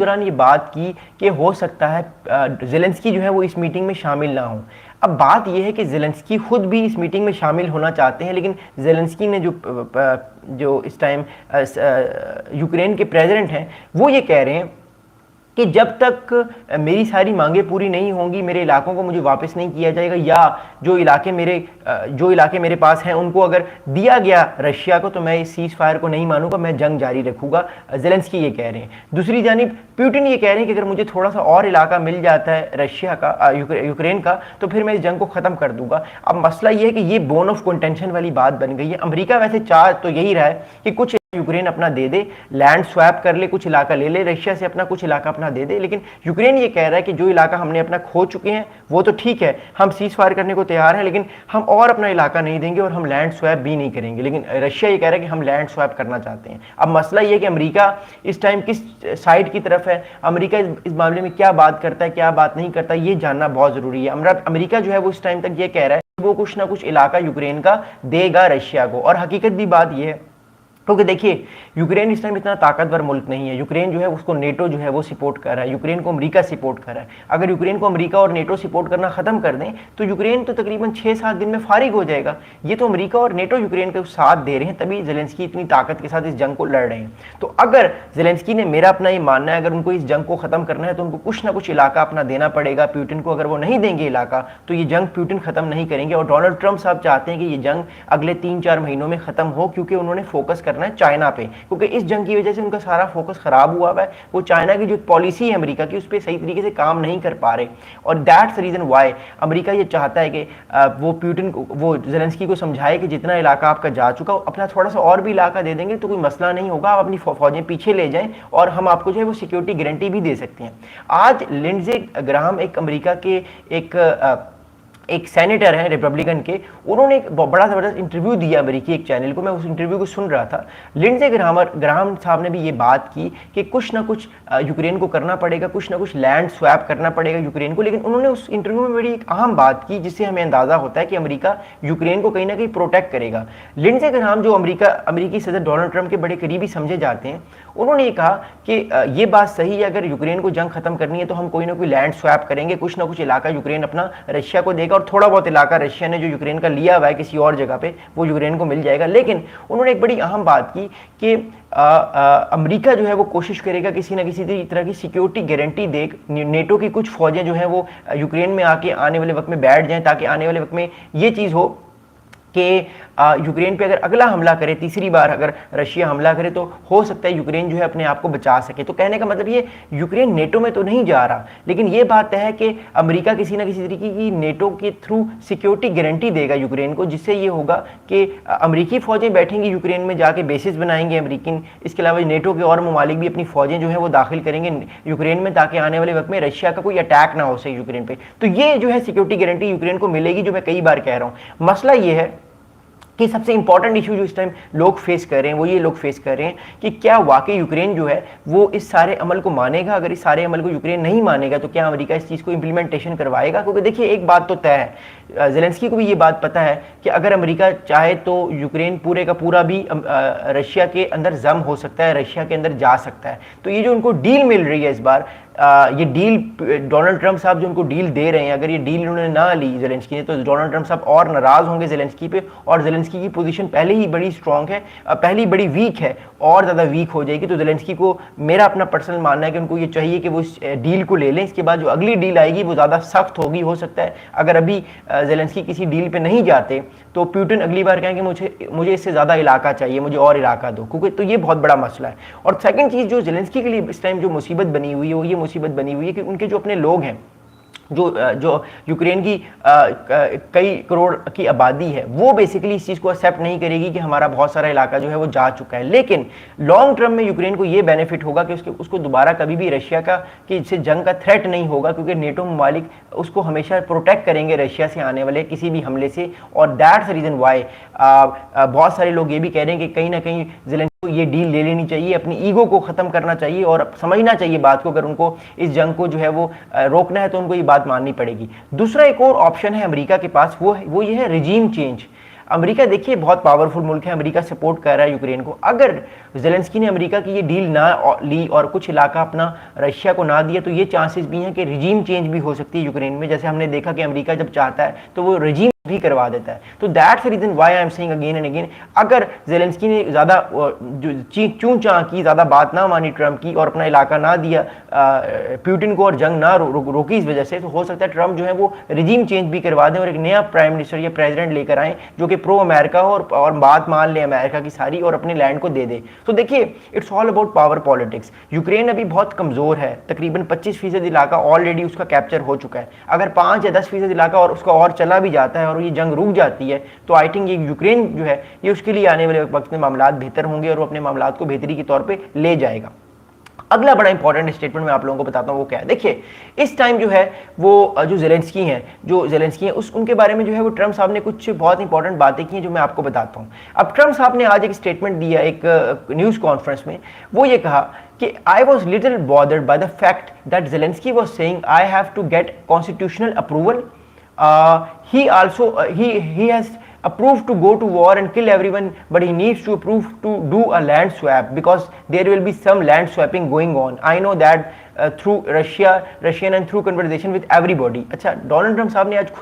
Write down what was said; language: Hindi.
दौरान ये बात की कि हो सकता है ज़ेलेंस्की जो है वो इस मीटिंग में शामिल ना हो। अब बात यह है कि ज़ेलेंस्की खुद भी इस मीटिंग में शामिल होना चाहते हैं, लेकिन ज़ेलेंस्की ने जो इस टाइम यूक्रेन के प्रेसिडेंट हैं वो ये कह रहे हैं कि जब तक मेरी सारी मांगें पूरी नहीं होंगी, मेरे इलाकों को मुझे वापस नहीं किया जाएगा, या जो इलाके मेरे पास हैं उनको अगर दिया गया रशिया को, तो मैं इस सीज फायर को नहीं मानूंगा, मैं जंग जारी रखूंगा। ज़ेलेंस्की ये कह रहे हैं। दूसरी जानिब पुतिन ये कह रहे हैं कि अगर मुझे थोड़ा सा और इलाका मिल जाता है रशिया का, यूक्रेन का, तो फिर मैं इस जंग को ख़त्म कर दूंगा। अब मसला ये है कि ये बोन ऑफ कंटेंशन वाली बात बन गई है। अमेरिका वैसे चाह तो यही रहा है कि कुछ यूक्रेन अपना दे दे, लैंड स्वैप कर ले, कुछ इलाका ले ले रशिया से, अपना कुछ इलाका अपना दे दे, लेकिन यूक्रेन ये कह रहा है कि जो इलाका हमने अपना खो चुके हैं वो तो ठीक है, हम सीज फायर करने को तैयार हैं, लेकिन हम और अपना इलाका नहीं देंगे और हम लैंड स्वैप भी नहीं करेंगे। लेकिन रशिया ये कह रहा है कि हम लैंड स्वैप करना चाहते हैं। अब मसला ये है कि अमेरिका इस टाइम किस साइड की तरफ है, अमेरिका इस मामले में क्या बात करता है, क्या बात नहीं करता, ये जानना बहुत जरूरी है। अमेरिका जो है वो इस टाइम तक ये कह रहा है वो कुछ ना कुछ इलाका यूक्रेन का देगा रशिया को, और हकीकत भी बात यह है क्योंकि देखिए यूक्रेन इस टाइम इतना ताकतवर मुल्क नहीं है। यूक्रेन जो है उसको नेटो जो है वो सपोर्ट कर रहा है, यूक्रेन को अमेरिका सपोर्ट कर रहा है। अगर यूक्रेन को अमेरिका और नेटो सपोर्ट करना खत्म कर दें तो यूक्रेन तो तकरीबन 6-7 दिन में फारिग हो जाएगा। ये तो अमेरिका और नेटो यूक्रेन का साथ दे रहे हैं, तभी ज़ेलेंस्की इतनी ताकत के साथ इस जंग को लड़ रहे हैं। तो अगर ज़ेलेंस्की ने, मेरा अपना ये मानना है, अगर उनको इस जंग को खत्म करना है तो उनको कुछ ना कुछ इलाका अपना देना पड़ेगा पुतिन को। अगर वो नहीं देंगे इलाका तो ये जंग पुतिन खत्म नहीं करेंगे। और डोनाल्ड ट्रंप साहब चाहते हैं कि ये जंग अगले 3-4 महीनों में खत्म हो, क्योंकि उन्होंने फोकस करना है चाइना पे, क्योंकि इस जंग की वजह से उनका सारा फोकस खराब हुआ है। वो चाइना की जो पॉलिसी है अमेरिका की, उस पर सही तरीके से काम नहीं कर पा रहे, और दैट्स रीजन व्हाई अमेरिका ये चाहता है कि वो पुतिन को, वो ज़ेलेंस्की को समझाए कि जितना इलाका आपका जा चुका, अपना थोड़ा सा और भी इलाका दे देंगे तो कोई मसला नहीं होगा, आप अपनी फौजें पीछे ले जाएं और हम आपको जो है वो सिक्योरिटी गारंटी भी दे सकते हैं। आज लिंडजे ग्राहम एक अमेरिका के एक सेनेटर हैं रिपब्लिकन के, उन्होंने एक बड़ा ज़बरदस्त इंटरव्यू दिया अमेरिकी एक चैनल को। मैं उस इंटरव्यू को सुन रहा था। लिंडजे ग्राहम साहब ने भी ये बात की कि कुछ ना कुछ यूक्रेन को करना पड़ेगा, कुछ ना कुछ लैंड स्वैप करना पड़ेगा यूक्रेन को। लेकिन उन्होंने उस इंटरव्यू में बड़ी एक अहम बात की जिससे हमें अंदाज़ा होता है कि अमेरिका यूक्रेन को कहीं ना कहीं प्रोटेक्ट करेगा। लिंडजे ग्राहम जो अमेरिकी सदर डोनाल्ड ट्रंप के बड़े करीबी समझे जाते हैं, उन्होंने ये कहा कि ये बात सही है, अगर यूक्रेन को जंग खत्म करनी है तो हम कोई ना कोई लैंड स्वैप करेंगे, कुछ ना कुछ इलाका यूक्रेन अपना रशिया को देगा, और थोड़ा बहुत इलाका रशिया ने जो यूक्रेन का लिया हुआ है किसी और जगह पे वो यूक्रेन को मिल जाएगा। लेकिन उन्होंने एक बड़ी अहम बात की कि अमेरिका जो है वो कोशिश करेगा किसी ना किसी तरह की सिक्योरिटी गारंटी दे, नेटो की कुछ फौजें जो हैं वो यूक्रेन में आके आने वाले वक्त में बैठ जाएं, ताकि आने वाले वक्त में ये चीज़ हो कि यूक्रेन पे अगर अगला हमला करे, तीसरी बार अगर रशिया हमला करे, तो हो सकता है यूक्रेन जो है अपने आप को बचा सके। तो कहने का मतलब ये, यूक्रेन नेटो में तो नहीं जा रहा, लेकिन ये बात है कि अमेरिका किसी ना किसी तरीके की नेटो के थ्रू सिक्योरिटी गारंटी देगा यूक्रेन को, जिससे ये होगा कि अमेरिकी फौजें बैठेंगी यूक्रेन में, जाके बेसिस बनाएंगे अमेरिकन। इसके अलावा नेटो के और ममालिक भी अपनी फौजें जो है वो दाखिल करेंगे यूक्रेन में, ताकि आने वाले वक्त में रशिया का कोई अटैक ना हो सके यूक्रेन पर। तो ये जो है सिक्योरिटी गारंटी यूक्रेन को मिलेगी, जो मैं कई बार कह रहा हूँ। मसला ये है कि सबसे इंपॉर्टेंट इशू जो इस टाइम लोग फेस कर रहे हैं वो ये लोग फेस कर रहे हैं कि क्या वाकई यूक्रेन जो है वो इस सारे अमल को मानेगा। अगर इस सारे अमल को यूक्रेन नहीं मानेगा तो क्या अमेरिका इस चीज़ को इंप्लीमेंटेशन करवाएगा। क्योंकि देखिए एक बात तो तय है, ज़ेलेंस्की को भी ये बात पता है कि अगर अमेरिका चाहे तो यूक्रेन पूरे का पूरा भी रशिया के अंदर जम हो सकता है, रशिया के अंदर जा सकता है। तो ये जो उनको डील मिल रही है इस बार, ये डील डोनाल्ड ट्रंप साहब जो उनको डील दे रहे हैं, अगर ये डील उन्होंने ना ली ज़ेलेंस्की ने, तो डोनाल्ड ट्रंप साहब और नाराज़ होंगे ज़ेलेंस्की पे, और ज़ेलेंस्की की पोजीशन पहले ही बड़ी स्ट्रांग है, पहली बड़ी वीक है, और ज़्यादा वीक हो जाएगी। तो ज़ेलेंस्की को, मेरा अपना पर्सनल मानना है कि उनको ये चाहिए कि वो इस डील को ले लें। इसके बाद जो अगली डील आएगी वो ज़्यादा सख्त होगी। हो सकता है अगर अभी ज़ेलेंस्की किसी डील पे नहीं जाते तो पुतिन अगली बार कहेंगे मुझे इससे ज़्यादा इलाका चाहिए, मुझे और इलाका दो, क्योंकि तो ये बहुत बड़ा मसला है। और सेकंड चीज़ जो ज़ेलेंस्की के लिए इस टाइम जो मुसीबत बनी हुई है वो ये मुसीबत बनी हुई है कि उनके जो अपने लोग हैं, जो यूक्रेन की कई करोड़ की आबादी है, वो बेसिकली इस चीज़ को एक्सेप्ट नहीं करेगी कि हमारा बहुत सारा इलाका जो है वो जा चुका है। लेकिन लॉन्ग टर्म में यूक्रेन को ये बेनिफिट होगा कि उसको दोबारा कभी भी रशिया का कि से जंग का थ्रेट नहीं होगा, क्योंकि नेटो ममालिक उसको हमेशा प्रोटेक्ट करेंगे रशिया से आने वाले किसी भी हमले से। और दैट्स रीज़न वाई बहुत सारे लोग ये भी कह रहे हैं कि कहीं ना कहीं ज़ेलेंस्की को ये डील ले लेनी चाहिए, अपनी ईगो को ख़त्म करना चाहिए और समझना चाहिए बात को। अगर उनको इस जंग को जो है वो रोकना है तो उनको ये बात माननी पड़ेगी। दूसरा एक और ऑप्शन है अमेरिका के पास, वो ये है रिजीम चेंज। अमेरिका देखिए बहुत पावरफुल मुल्क है, अमेरिका सपोर्ट कर रहा है यूक्रेन को। अगर जेलेंस्की ने अमेरिका की ये डील ना ली और कुछ इलाका अपना रशिया को ना दिया तो ये चांसेस भी हैं कि रिजीम चेंज भी हो सकती है यूक्रेन में। जैसे हमने देखा कि अमेरिका जब चाहता है तो वो रिजीम भी करवा देता है। तो that's the reason why I am saying again and again, अगर जेलेंस्की ने ज़्यादा चूं चां की, ज़्यादा बात ना मानी ट्रंप की और अपना इलाका ना दिया पुतिन को और जंग ना रोकी इस वजह से, तो हो सकता है ट्रंप जो है वो रिजीम चेंज भी करवा दें और एक नया प्राइम मिनिस्टर या प्रेसिडेंट लेकर आए जो कि प्रो अमेरिका हो और बात मान ले अमेरिका की सारी और अपने लैंड को दे दे। तो देखिए it's all about power politics. Ukraine अभी बहुत कमज़ोर है, तकरीबन 25% इलाका ऑलरेडी उसका कैप्चर हो चुका है। अगर 5 या 10% इलाका और उसका और चला भी जाता है और ये जंग रुक जाती है तो आई थिंक ये यूक्रेन जो है ये उसके लिए आने वाले वक्त में मामलात बेहतर होंगे और वो अपने मामलात को बेहतरी के तौर पे ले जाएगा। अगला बड़ा इंपॉर्टेंट स्टेटमेंट मैं आप लोगों को बताता हूँ वो क्या है। देखिए इस टाइम जो है वो जो जेलेंस्की हैं उनके बारे में जो है वो ट्रम्प साहब ने कुछ बहुत इंपॉर्टेंट बातें की हैं जो मैं आपको बताता हूँ। अब ट्रम्प साहब ने आज एक स्टेटमेंट दिया एक न्यूज़ कॉन्फ्रेंस में, वो ये कहा कि I was little bothered by the fact that Zelensky was saying I have to get constitutional approval. He also he has approved to go to war and kill everyone, but he needs to approve to do a land swap because there will be some land swapping going on. I know that through Russian and through conversation with everybody. अच्छा, डोनाल्ड ट्रम्प साहब ने आज